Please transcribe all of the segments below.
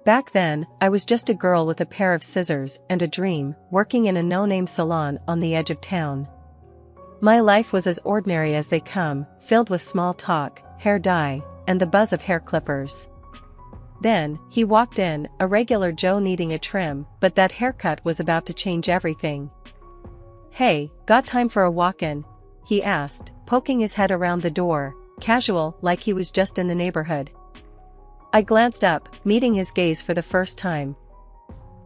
Back then, I was just a girl with a pair of scissors and a dream, working in a no-name salon on the edge of town. My life was as ordinary as they come, filled with small talk, hair dye, and the buzz of hair clippers. Then, he walked in, a regular Joe needing a trim, but that haircut was about to change everything. "Hey, got time for a walk-in?" he asked, poking his head around the door, casual, like he was just in the neighborhood. I glanced up, meeting his gaze for the first time.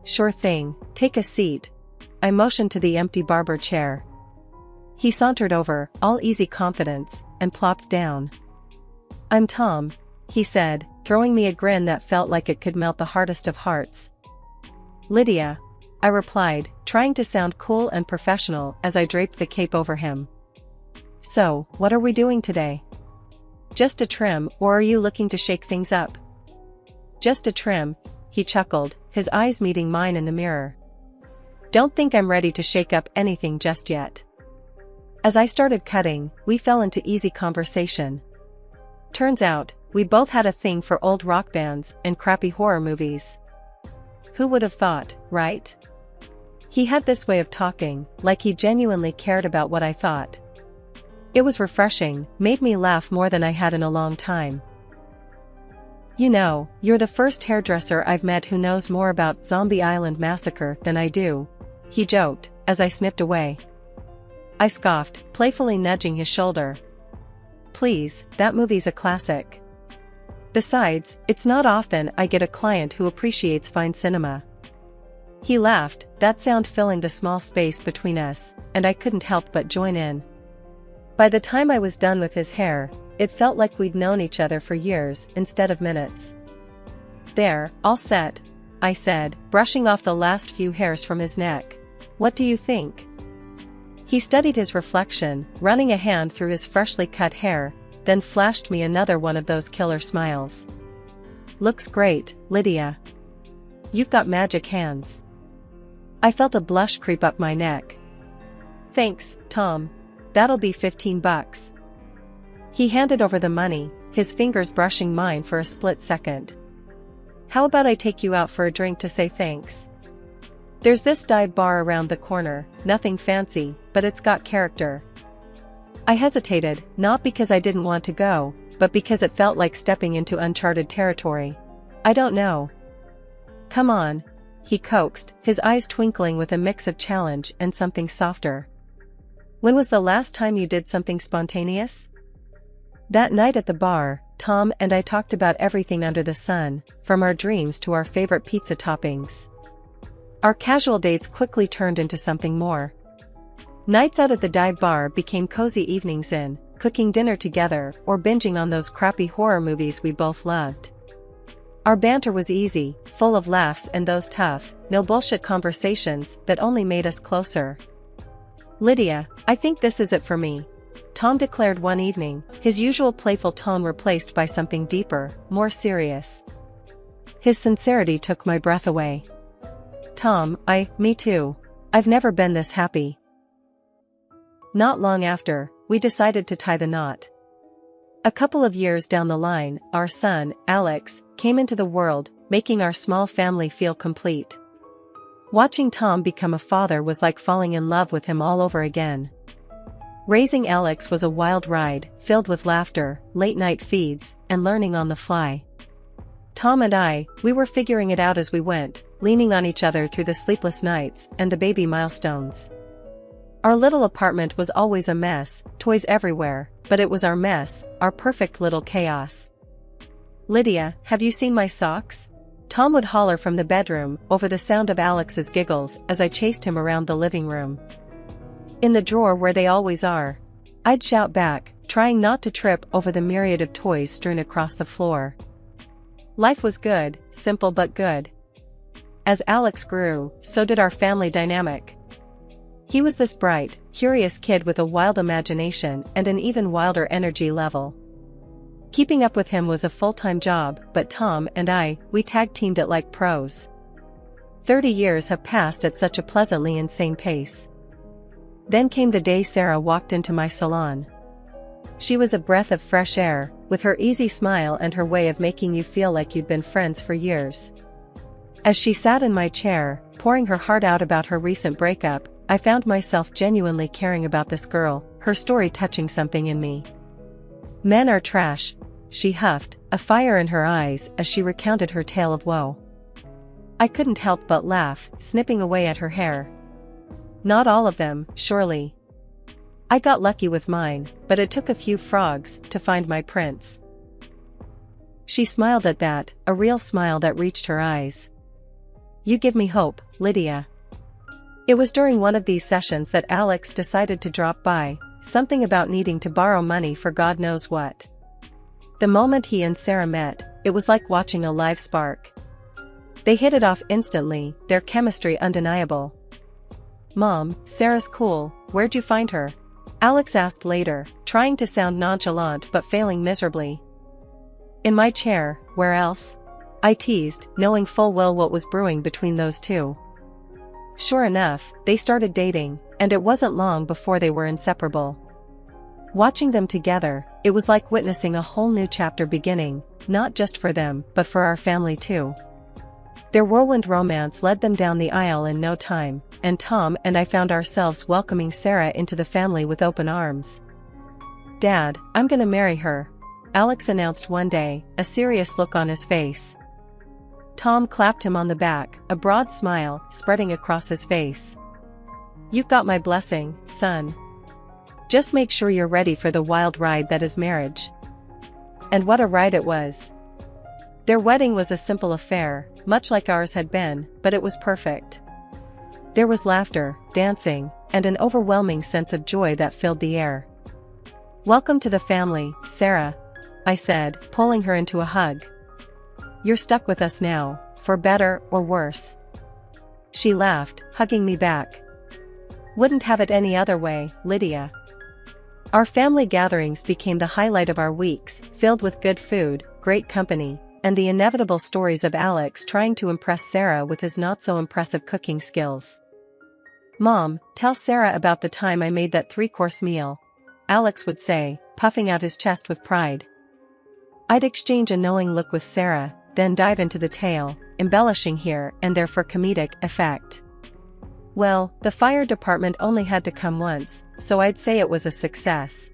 "Sure thing, take a seat." I motioned to the empty barber chair. He sauntered over, all easy confidence, and plopped down. "I'm Tom," he said, throwing me a grin that felt like it could melt the hardest of hearts. "Lydia," I replied, trying to sound cool and professional as I draped the cape over him. "So, what are we doing today? Just a trim, or are you looking to shake things up?" "Just a trim," he chuckled, his eyes meeting mine in the mirror. "Don't think I'm ready to shake up anything just yet." As I started cutting, we fell into easy conversation. Turns out, we both had a thing for old rock bands and crappy horror movies. Who would have thought, right? He had this way of talking, like he genuinely cared about what I thought. It was refreshing, made me laugh more than I had in a long time. "You know, you're the first hairdresser I've met who knows more about Zombie Island Massacre than I do," he joked, as I snipped away. I scoffed, playfully nudging his shoulder. "Please, that movie's a classic. Besides, it's not often I get a client who appreciates fine cinema." He laughed, that sound filling the small space between us, and I couldn't help but join in. By the time I was done with his hair, it felt like we'd known each other for years instead of minutes. "There, all set," I said, brushing off the last few hairs from his neck. "What do you think?" He studied his reflection, running a hand through his freshly cut hair, then flashed me another one of those killer smiles. "Looks great, Lydia. You've got magic hands." I felt a blush creep up my neck. "Thanks, Tom. That'll be $15. He handed over the money, his fingers brushing mine for a split second. "How about I take you out for a drink to say thanks? There's this dive bar around the corner, nothing fancy, but it's got character." I hesitated, not because I didn't want to go, but because it felt like stepping into uncharted territory. "I don't know." "Come on," he coaxed, his eyes twinkling with a mix of challenge and something softer. "When was the last time you did something spontaneous?" That night at the bar, Tom and I talked about everything under the sun, from our dreams to our favorite pizza toppings. Our casual dates quickly turned into something more. Nights out at the dive bar became cozy evenings in, cooking dinner together or binging on those crappy horror movies we both loved. Our banter was easy, full of laughs and those tough, no bullshit conversations that only made us closer. "Lydia, I think this is it for me," Tom declared one evening, his usual playful tone replaced by something deeper, more serious. His sincerity took my breath away. "Tom, me too. I've never been this happy." Not long after, we decided to tie the knot. A couple of years down the line, our son, Alex, came into the world, making our small family feel complete. Watching Tom become a father was like falling in love with him all over again. Raising Alex was a wild ride, filled with laughter, late-night feeds, and learning on the fly. Tom and we were figuring it out as we went, leaning on each other through the sleepless nights and the baby milestones. Our little apartment was always a mess, toys everywhere, but it was our mess, our perfect little chaos. "Lydia, have you seen my socks?" Tom would holler from the bedroom, over the sound of Alex's giggles as I chased him around the living room. "In the drawer where they always are," I'd shout back, trying not to trip over the myriad of toys strewn across the floor. Life was good, simple but good. As Alex grew, so did our family dynamic. He was this bright, curious kid with a wild imagination and an even wilder energy level. Keeping up with him was a full-time job, but Tom and we tag-teamed it like pros. 30 years have passed at such a pleasantly insane pace. Then came the day Sarah walked into my salon. She was a breath of fresh air, with her easy smile and her way of making you feel like you'd been friends for years. As she sat in my chair, pouring her heart out about her recent breakup, I found myself genuinely caring about this girl, her story touching something in me. "Men are trash," she huffed, a fire in her eyes as she recounted her tale of woe. I couldn't help but laugh, snipping away at her hair. "Not all of them, surely. I got lucky with mine, but it took a few frogs to find my prince." She smiled at that, a real smile that reached her eyes. "You give me hope, Lydia." It was during one of these sessions that Alex decided to drop by, something about needing to borrow money for God knows what. The moment he and Sarah met, it was like watching a live spark. They hit it off instantly, their chemistry undeniable. "Mom, Sarah's cool, where'd you find her?" Alex asked later, trying to sound nonchalant but failing miserably. "In my chair, where else?" I teased, knowing full well what was brewing between those two. Sure enough, they started dating, and it wasn't long before they were inseparable. Watching them together, it was like witnessing a whole new chapter beginning, not just for them, but for our family too. Their whirlwind romance led them down the aisle in no time, and Tom and I found ourselves welcoming Sarah into the family with open arms. "Dad, I'm gonna marry her," Alex announced one day, a serious look on his face. Tom clapped him on the back, a broad smile spreading across his face. "You've got my blessing, son. Just make sure you're ready for the wild ride that is marriage." And what a ride it was. Their wedding was a simple affair, much like ours had been, but it was perfect. There was laughter, dancing, and an overwhelming sense of joy that filled the air. "Welcome to the family, Sarah," I said, pulling her into a hug. "You're stuck with us now, for better or worse." She laughed, hugging me back. "Wouldn't have it any other way, Lydia." Our family gatherings became the highlight of our weeks, filled with good food, great company, and the inevitable stories of Alex trying to impress Sarah with his not-so-impressive cooking skills. "Mom, tell Sarah about the time I made that 3-course meal," Alex would say, puffing out his chest with pride. I'd exchange a knowing look with Sarah, then dive into the tale, embellishing here and there for comedic effect. Well, the fire department only had to come once, so I'd say it was a success.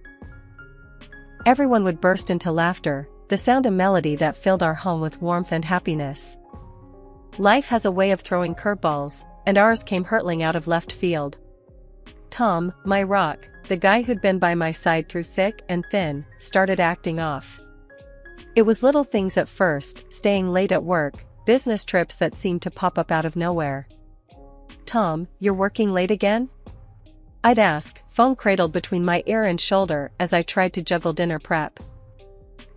Everyone would burst into laughter, the sound and melody that filled our home with warmth and happiness. Life has a way of throwing curveballs, and ours came hurtling out of left field. Tom, my rock, the guy who'd been by my side through thick and thin, started acting off. It was little things at first, staying late at work, business trips that seemed to pop up out of nowhere. "Tom, you're working late again?" I'd ask, phone cradled between my ear and shoulder as I tried to juggle dinner prep.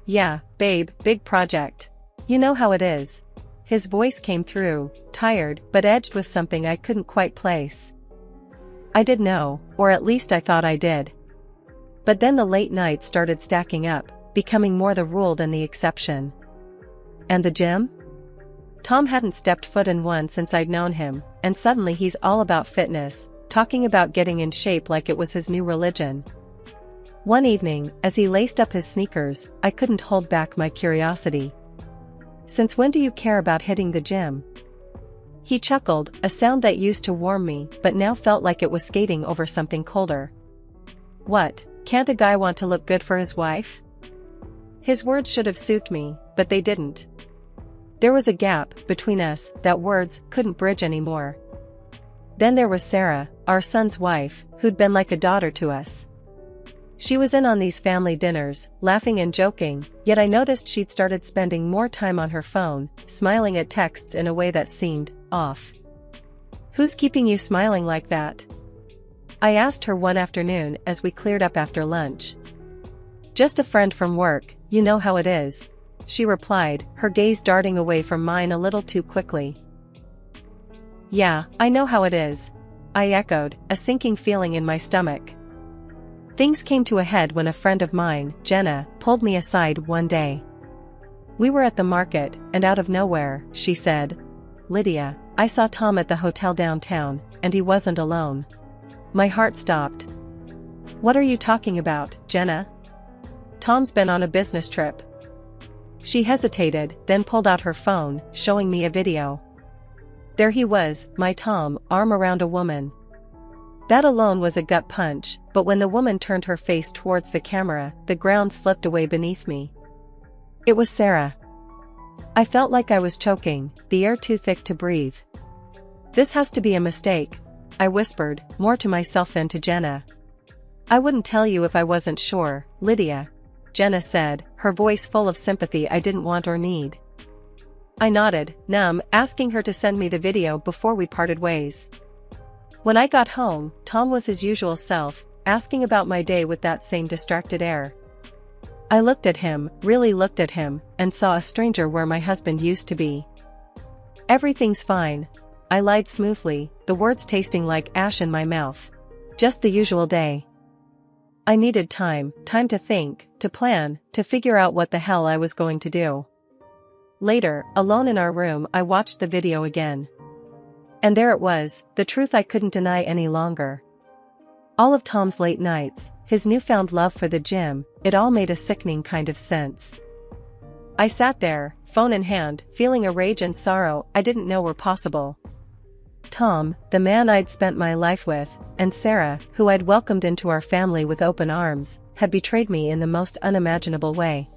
"Yeah, babe, big project. You know how it is." His voice came through, tired but edged with something I couldn't quite place. I did know, or at least I thought I did. But then the late nights started stacking up, becoming more the rule than the exception. "And the gym?" Tom hadn't stepped foot in one since I'd known him, and suddenly he's all about fitness, talking about getting in shape like it was his new religion. One evening, as he laced up his sneakers, I couldn't hold back my curiosity. "Since when do you care about hitting the gym?" He chuckled, a sound that used to warm me but now felt like it was skating over something colder. "What, can't a guy want to look good for his wife?" His words should have soothed me, but they didn't. There was a gap between us that words couldn't bridge anymore. Then there was Sarah, our son's wife, who'd been like a daughter to us. She was in on these family dinners, laughing and joking, yet I noticed she'd started spending more time on her phone, smiling at texts in a way that seemed off. "Who's keeping you smiling like that?" I asked her one afternoon as we cleared up after lunch. "Just a friend from work, you know how it is," she replied, her gaze darting away from mine a little too quickly. "Yeah, I know how it is," I echoed, a sinking feeling in my stomach. Things came to a head when a friend of mine, Jenna, pulled me aside one day. We were at the market, and out of nowhere, she said, "Lydia, I saw Tom at the hotel downtown, and he wasn't alone." My heart stopped. "What are you talking about, Jenna?" "Tom's been on a business trip." She hesitated, then pulled out her phone, showing me a video. There he was, my Tom, arm around a woman. That alone was a gut punch, but when the woman turned her face towards the camera, the ground slipped away beneath me. It was Sarah. I felt like I was choking, the air too thick to breathe. This has to be a mistake, I whispered, more to myself than to Jenna. I wouldn't tell you if I wasn't sure, Lydia, Jenna said, her voice full of sympathy I didn't want or need. I nodded, numb, asking her to send me the video before we parted ways. When I got home, Tom was his usual self, asking about my day with that same distracted air. I looked at him, really looked at him, and saw a stranger where my husband used to be. Everything's fine, I lied smoothly, the words tasting like ash in my mouth. Just the usual day. I needed time to think, to plan, to figure out what the hell I was going to do. Later, alone in our room, I watched the video again. And there it was, the truth I couldn't deny any longer. All of Tom's late nights, his newfound love for the gym, it all made a sickening kind of sense. I sat there, phone in hand, feeling a rage and sorrow I didn't know were possible. Tom, the man I'd spent my life with, and Sarah, who I'd welcomed into our family with open arms, had betrayed me in the most unimaginable way.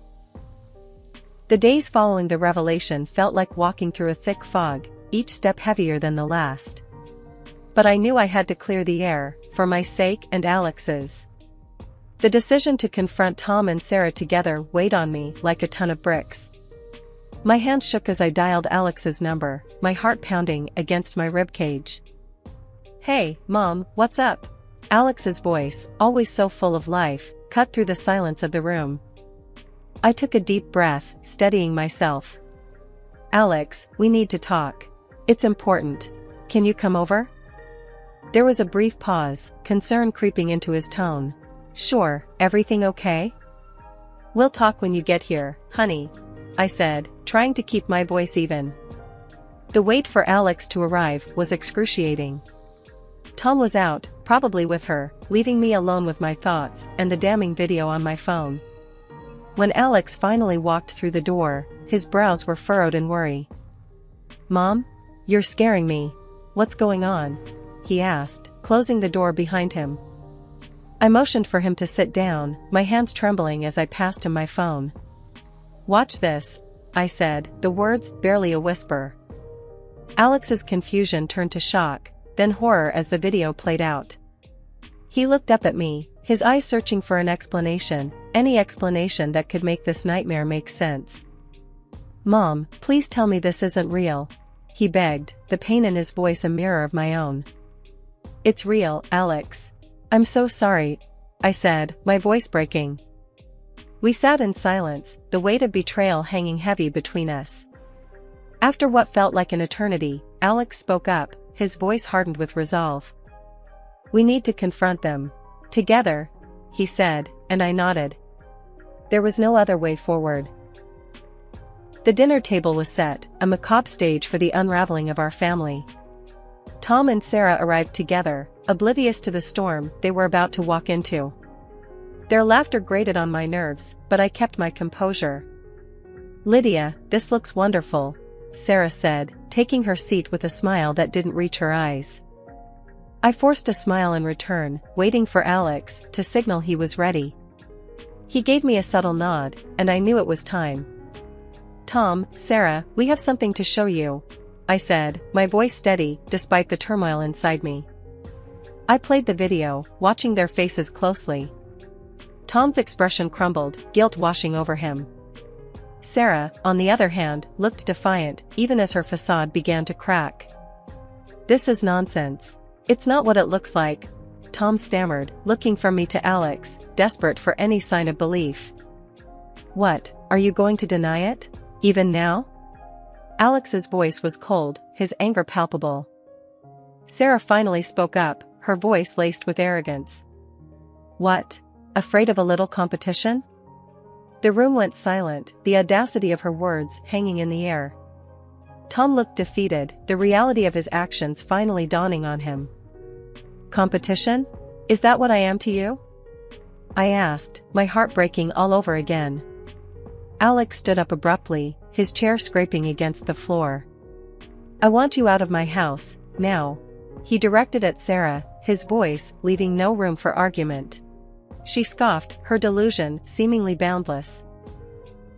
The days following the revelation felt like walking through a thick fog, each step heavier than the last. But I knew I had to clear the air, for my sake and Alex's. The decision to confront Tom and Sarah together weighed on me like a ton of bricks. My hand shook as I dialed Alex's number, my heart pounding against my ribcage. Hey, Mom, what's up? Alex's voice, always so full of life, cut through the silence of the room. I took a deep breath, steadying myself. Alex, we need to talk. It's important. Can you come over? There was a brief pause, concern creeping into his tone. Sure, everything okay? We'll talk when you get here, honey, I said, trying to keep my voice even. The wait for Alex to arrive was excruciating. Tom was out, probably with her, leaving me alone with my thoughts and the damning video on my phone. When Alex finally walked through the door, his brows were furrowed in worry. Mom? You're scaring me. What's going on? He asked, closing the door behind him. I motioned for him to sit down, my hands trembling as I passed him my phone. Watch this, I said, the words barely a whisper. Alex's confusion turned to shock, then horror as the video played out. He looked up at me, his eyes searching for an explanation, any explanation that could make this nightmare make sense. Mom, please tell me this isn't real, he begged, the pain in his voice a mirror of my own. It's real, Alex. I'm so sorry, I said, my voice breaking. We sat in silence, the weight of betrayal hanging heavy between us. After what felt like an eternity, Alex spoke up, his voice hardened with resolve. We need to confront them. Together, he said, and I nodded. There was no other way forward. The dinner table was set, a macabre stage for the unraveling of our family. Tom and Sarah arrived together, oblivious to the storm they were about to walk into. Their laughter grated on my nerves, but I kept my composure. Lydia, this looks wonderful, Sarah said, taking her seat with a smile that didn't reach her eyes. I forced a smile in return, waiting for Alex to signal he was ready. He gave me a subtle nod, and I knew it was time. Tom, Sarah, we have something to show you, I said, my voice steady despite the turmoil inside me. I played the video, watching their faces closely. Tom's expression crumbled, guilt washing over him. Sarah, on the other hand, looked defiant, even as her facade began to crack. This is nonsense. It's not what it looks like, Tom stammered, looking from me to Alex, desperate for any sign of belief. What, are you going to deny it? Even now? Alex's voice was cold, his anger palpable. Sarah finally spoke up, her voice laced with arrogance. What? Afraid of a little competition? The room went silent, the audacity of her words hanging in the air. Tom looked defeated, the reality of his actions finally dawning on him. Competition? Is that what I am to you? I asked, my heart breaking all over again. Alex stood up abruptly, his chair scraping against the floor. I want you out of my house, now. He directed at Sarah, his voice leaving no room for argument. She scoffed, her delusion seemingly boundless.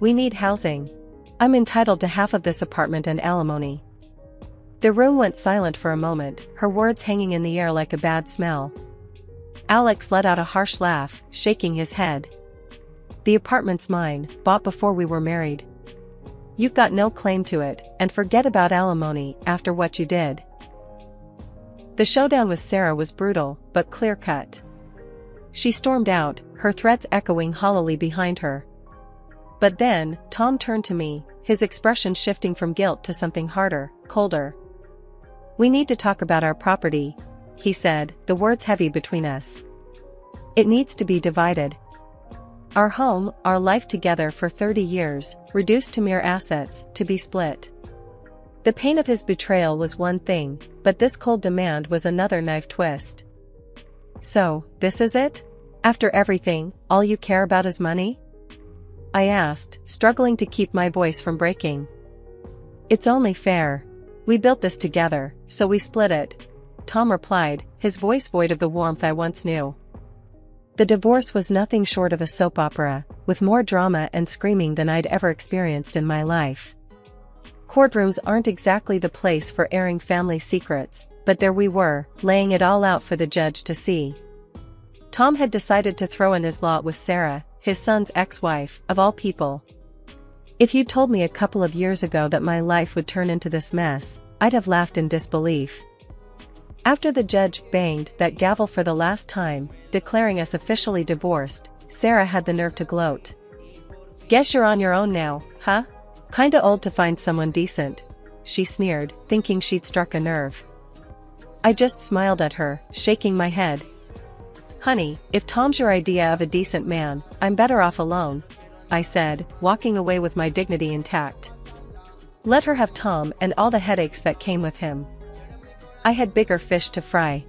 We need housing. I'm entitled to half of this apartment and alimony. The room went silent for a moment, her words hanging in the air like a bad smell. Alex let out a harsh laugh, shaking his head. The apartment's mine, bought before we were married. You've got no claim to it, and forget about alimony after what you did. The showdown with Sarah was brutal, but clear-cut. She stormed out, her threats echoing hollowly behind her. But then, Tom turned to me, his expression shifting from guilt to something harder, colder. We need to talk about our property, he said, the words heavy between us. It needs to be divided. Our home, our life together for 30 years, reduced to mere assets, to be split. The pain of his betrayal was one thing, but this cold demand was another knife twist. So, this is it? After everything, all you care about is money? I asked, struggling to keep my voice from breaking. It's only fair. We built this together, so we split it, Tom replied, his voice void of the warmth I once knew. The divorce was nothing short of a soap opera, with more drama and screaming than I'd ever experienced in my life. Courtrooms aren't exactly the place for airing family secrets, but there we were, laying it all out for the judge to see. Tom had decided to throw in his lot with Sarah, his son's ex-wife, of all people. If you'd told me a couple of years ago that my life would turn into this mess, I'd have laughed in disbelief. After the judge banged that gavel for the last time, declaring us officially divorced, Sarah had the nerve to gloat. Guess you're on your own now, huh? Kinda old to find someone decent, she sneered, thinking she'd struck a nerve. I just smiled at her, shaking my head. Honey, if Tom's your idea of a decent man, I'm better off alone, I said, walking away with my dignity intact. Let her have Tom and all the headaches that came with him. I had bigger fish to fry.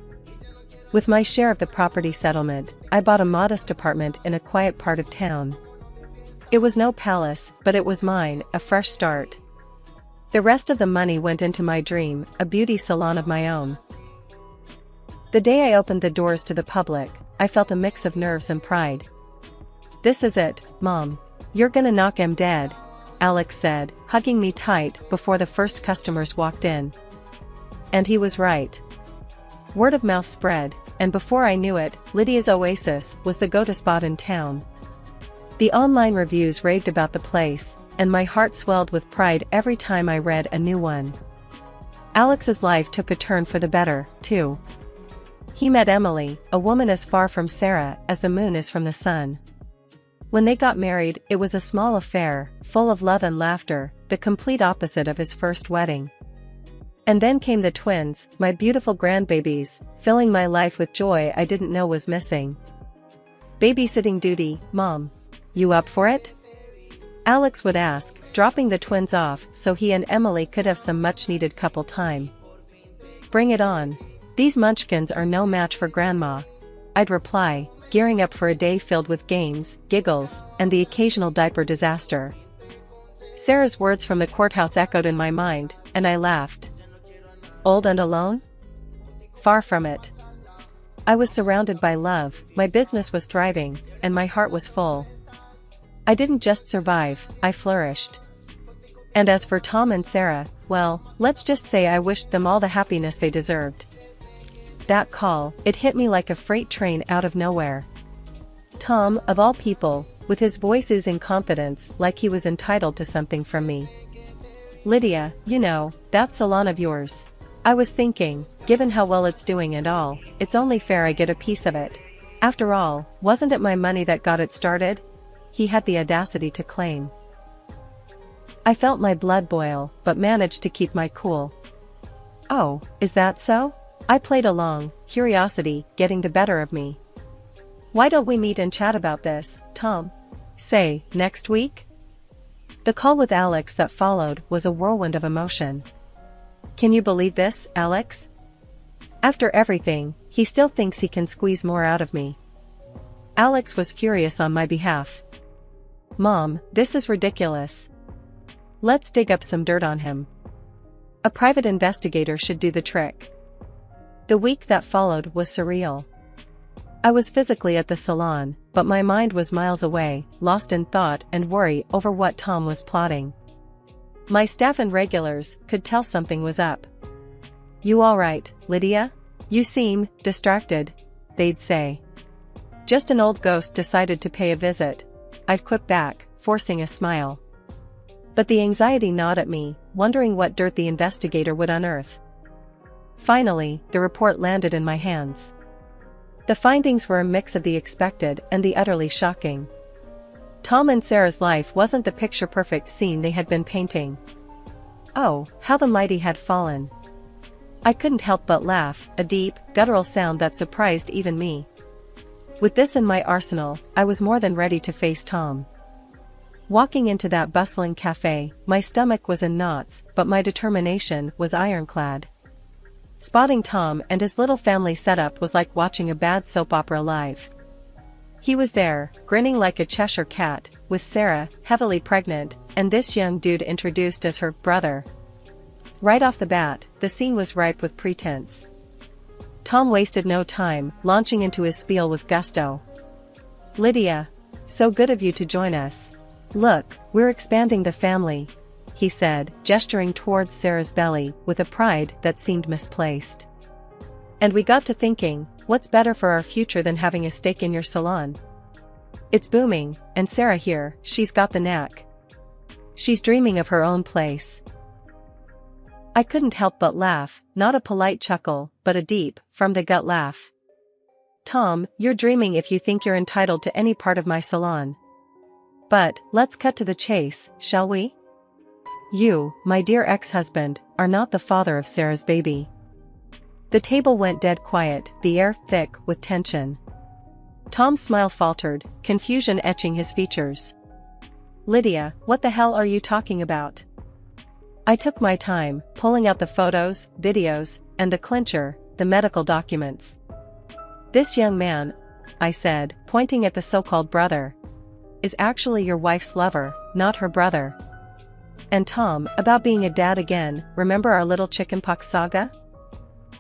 With my share of the property settlement, I bought a modest apartment in a quiet part of town. It was no palace, but it was mine, a fresh start. The rest of the money went into my dream, a beauty salon of my own. The day I opened the doors to the public, I felt a mix of nerves and pride. This is it, Mom. You're gonna knock 'em dead, Alex said, hugging me tight before the first customers walked in. And he was right. Word of mouth spread, and before I knew it, Lydia's Oasis was the go-to spot in town. The online reviews raved about the place, and my heart swelled with pride every time I read a new one. Alex's life took a turn for the better, too. He met Emily, a woman as far from Sarah as the moon is from the sun. When they got married, it was a small affair, full of love and laughter, the complete opposite of his first wedding. And then came the twins, my beautiful grandbabies, filling my life with joy I didn't know was missing. Babysitting duty, Mom. You up for it? Alex would ask, dropping the twins off so he and Emily could have some much-needed couple time. Bring it on. These munchkins are no match for Grandma, I'd reply, gearing up for a day filled with games, giggles, and the occasional diaper disaster. Sarah's words from the courthouse echoed in my mind, and I laughed. Old and alone? Far from it. I was surrounded by love, my business was thriving, and my heart was full. I didn't just survive, I flourished. And as for Tom and Sarah, well, let's just say I wished them all the happiness they deserved. That call, it hit me like a freight train out of nowhere. Tom, of all people, with his voice oozing confidence like he was entitled to something from me. Lydia, you know, that salon of yours. I was thinking, given how well it's doing and all, it's only fair I get a piece of it. After all, wasn't it my money that got it started? He had the audacity to claim. I felt my blood boil, but managed to keep my cool. Oh, is that so? I played along, curiosity getting the better of me. Why don't we meet and chat about this, Tom? Say, next week? The call with Alex that followed was a whirlwind of emotion. Can you believe this, Alex? After everything, he still thinks he can squeeze more out of me. Alex was furious on my behalf. Mom, this is ridiculous. Let's dig up some dirt on him. A private investigator should do the trick. The week that followed was surreal. I was physically at the salon, but my mind was miles away, lost in thought and worry over what Tom was plotting. My staff and regulars could tell something was up. "You all right, Lydia? You seem distracted," they'd say. "Just an old ghost decided to pay a visit," I'd quip back, forcing a smile. But the anxiety gnawed at me, wondering what dirt the investigator would unearth. Finally, the report landed in my hands. The findings were a mix of the expected and the utterly shocking. Tom and Sarah's life wasn't the picture-perfect scene they had been painting. Oh, how the mighty had fallen. I couldn't help but laugh, a deep, guttural sound that surprised even me. With this in my arsenal, I was more than ready to face Tom. Walking into that bustling cafe, my stomach was in knots, but my determination was ironclad. Spotting Tom and his little family setup was like watching a bad soap opera live. He was there, grinning like a Cheshire cat, with Sarah, heavily pregnant, and this young dude introduced as her brother. Right off the bat, the scene was ripe with pretense. Tom wasted no time, launching into his spiel with gusto. "Lydia, so good of you to join us. Look, we're expanding the family," he said, gesturing towards Sarah's belly with a pride that seemed misplaced. "And we got to thinking, what's better for our future than having a stake in your salon? It's booming, and Sarah here, she's got the knack. She's dreaming of her own place." I couldn't help but laugh, not a polite chuckle, but a deep, from-the-gut laugh. "Tom, you're dreaming if you think you're entitled to any part of my salon. But, let's cut to the chase, shall we? You, my dear ex-husband, are not the father of Sarah's baby." The table went dead quiet, the air thick with tension. Tom's smile faltered, confusion etching his features. "Lydia, what the hell are you talking about?" I took my time, pulling out the photos, videos, and the clincher, the medical documents. "This young man," I said, pointing at the so-called brother, "is actually your wife's lover, not her brother. And Tom, about being a dad again, remember our little chickenpox saga?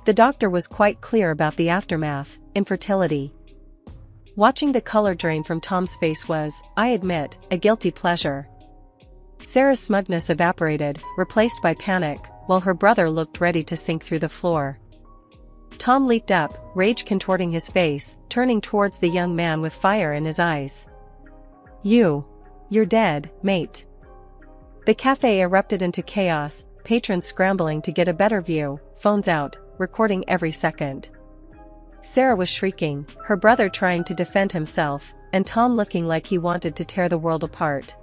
The doctor was quite clear about the aftermath, infertility." Watching the color drain from Tom's face was, I admit, a guilty pleasure. Sarah's smugness evaporated, replaced by panic, while her brother looked ready to sink through the floor. Tom leaped up, rage contorting his face, turning towards the young man with fire in his eyes. You're dead, mate." The cafe erupted into chaos, patrons scrambling to get a better view, phones out, recording every second. Sarah was shrieking, her brother trying to defend himself, and Tom looking like he wanted to tear the world apart.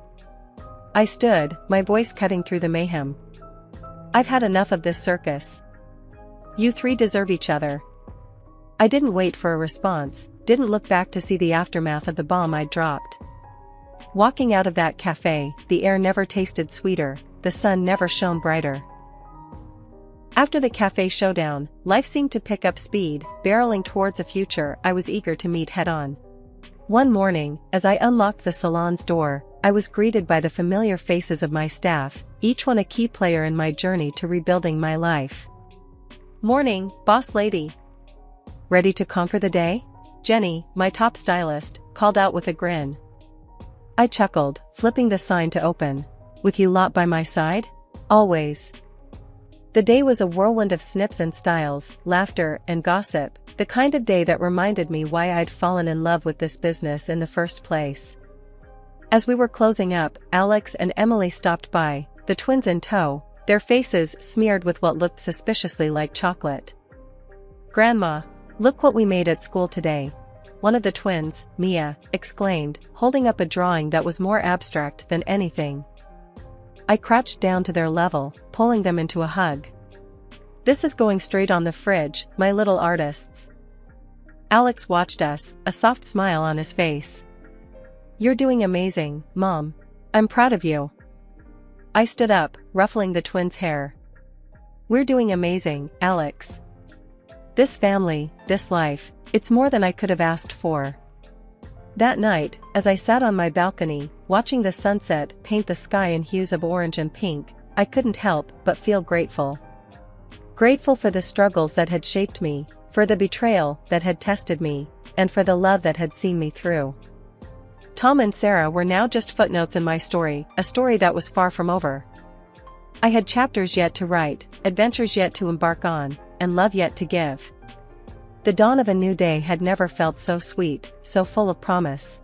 I stood, my voice cutting through the mayhem. "I've had enough of this circus. You three deserve each other." I didn't wait for a response, didn't look back to see the aftermath of the bomb I'd dropped. Walking out of that cafe, the air never tasted sweeter, the sun never shone brighter. After the cafe showdown, life seemed to pick up speed, barreling towards a future I was eager to meet head-on. One morning, as I unlocked the salon's door, I was greeted by the familiar faces of my staff, each one a key player in my journey to rebuilding my life. "Morning, boss lady. Ready to conquer the day?" Jenny, my top stylist, called out with a grin. I chuckled, flipping the sign to open. "With you lot by my side? Always." The day was a whirlwind of snips and styles, laughter and gossip, the kind of day that reminded me why I'd fallen in love with this business in the first place. As we were closing up, Alex and Emily stopped by, the twins in tow, their faces smeared with what looked suspiciously like chocolate. "Grandma, look what we made at school today," one of the twins, Mia, exclaimed, holding up a drawing that was more abstract than anything. I crouched down to their level, pulling them into a hug. "This is going straight on the fridge, my little artists." Alex watched us, a soft smile on his face. "You're doing amazing, Mom. I'm proud of you." I stood up, ruffling the twins' hair. "We're doing amazing, Alex. This family, this life, it's more than I could have asked for." That night, as I sat on my balcony, watching the sunset paint the sky in hues of orange and pink, I couldn't help but feel grateful. Grateful for the struggles that had shaped me, for the betrayal that had tested me, and for the love that had seen me through. Tom and Sarah were now just footnotes in my story, a story that was far from over. I had chapters yet to write, adventures yet to embark on, and love yet to give. The dawn of a new day had never felt so sweet, so full of promise.